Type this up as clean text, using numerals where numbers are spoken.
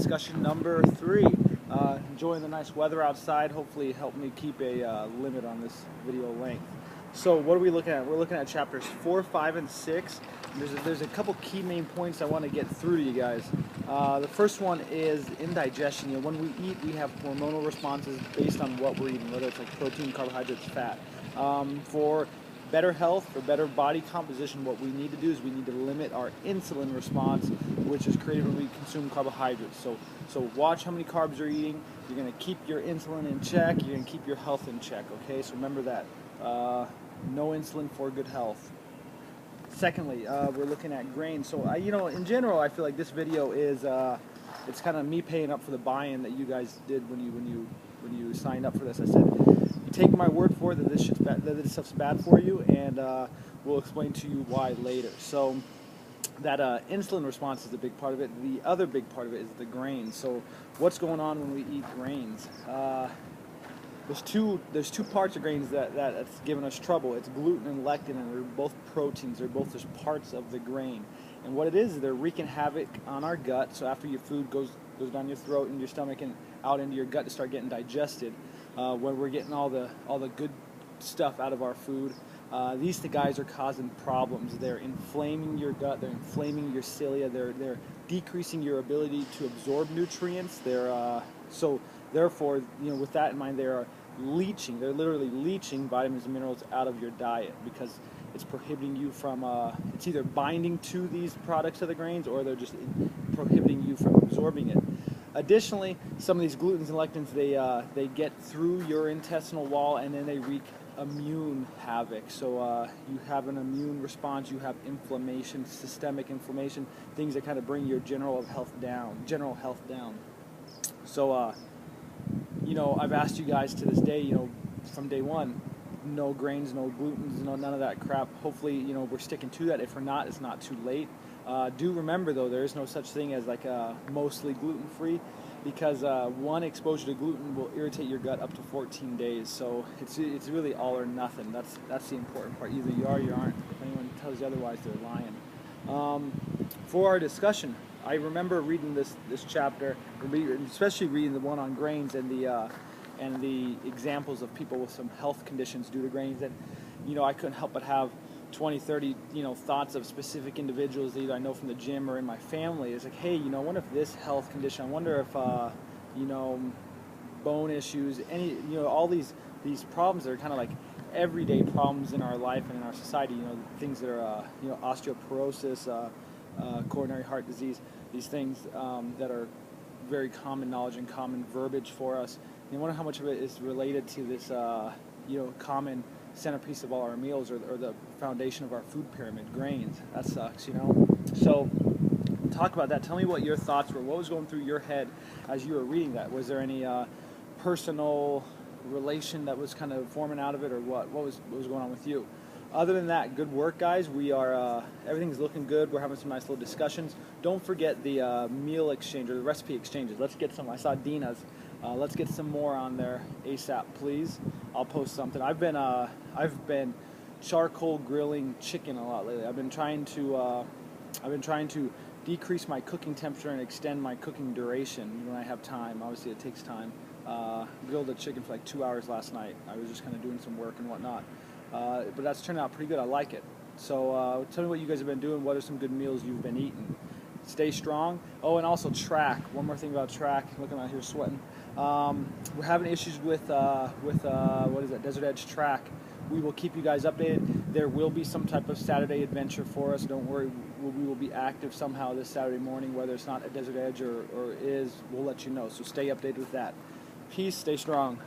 discussion number 3. Enjoying the nice weather outside. Hopefully help me keep a limit on this video length. So what are we looking at? We're looking at chapters 4, 5, and 6. There's a couple key main points I want to get through to you guys. The first one is indigestion. You know, when we eat, we have hormonal responses based on what we're eating, whether it's like protein, carbohydrates, fat. For better health, for better body composition, what we need to do is we need to limit our insulin response, which is created when we consume carbohydrates. So watch how many carbs you're eating. You're going to keep your insulin in check. You're going to keep your health in check. Okay, so remember that. No insulin for good health. Secondly, we're looking at grains. So in general, I feel like this video is it's kind of me paying up for the buy-in that you guys did when you signed up for this. I said, take my word for it that this stuff's bad for you, and we'll explain to you why later. So that insulin response is a big part of it. The other big part of it is the grains. So what's going on when we eat grains? There's two parts of grains that's given us trouble. It's gluten and lectin, and they're both proteins. They're both just parts of the grain. And what it is they're wreaking havoc on our gut. So after your food goes down your throat and your stomach and out into your gut to start getting digested, when we're getting all the good stuff out of our food, these guys are causing problems. They're inflaming your gut. They're inflaming your cilia. They're decreasing your ability to absorb nutrients. So therefore, with that in mind, they are leaching. They're literally leaching vitamins and minerals out of your diet because it's prohibiting you from. It's either binding to these products of the grains, or they're just prohibiting you from absorbing it. Additionally, some of these glutens and lectins, they get through your intestinal wall, and then they wreak immune havoc. So you have an immune response, you have inflammation, systemic inflammation, things that kind of bring your general health down. So I've asked you guys to this day, from day one, no grains, no glutens, none of that crap. Hopefully, we're sticking to that. If we're not, it's not too late. Do remember, though, there is no such thing as like mostly gluten-free, because one exposure to gluten will irritate your gut up to 14 days. So it's really all or nothing. That's the important part. Either you are or you aren't. If anyone tells you otherwise, they're lying. For our discussion, I remember reading this chapter, especially reading the one on grains and the examples of people with some health conditions due to grains. And I couldn't help but have 20, 30, thoughts of specific individuals that either I know from the gym or in my family. It's like, hey, I wonder if this health condition, I wonder if, bone issues, all these problems that are kind of like everyday problems in our life and in our society, things that are, osteoporosis, coronary heart disease, these things that are very common knowledge and common verbiage for us. And I wonder how much of it is related to this, common centerpiece of all our meals, or the foundation of our food pyramid, grains. That sucks, So talk about that. Tell me what your thoughts were. What was going through your head as you were reading that? Was there any personal relation that was kind of forming out of it, or what was going on with you? Other than that, good work, guys. We are everything's looking good. We're having some nice little discussions. Don't forget the meal exchange or the recipe exchanges. Let's get some. I saw Dina's. Let's get some more on there ASAP, please. I'll post something. I've been charcoal grilling chicken a lot lately. I've been trying to decrease my cooking temperature and extend my cooking duration when I have time. Obviously, it takes time. Grilled a chicken for like 2 hours last night. I was just kind of doing some work and whatnot. But that's turned out pretty good. I like it. So tell me what you guys have been doing. What are some good meals you've been eating? Stay strong. Oh, and also track. One more thing about track. Looking out here sweating. We're having issues with what is it? Desert Edge track. We will keep you guys updated. There will be some type of Saturday adventure for us. Don't worry. We will be active somehow this Saturday morning. Whether it's not at Desert Edge or is, we'll let you know. So stay updated with that. Peace. Stay strong.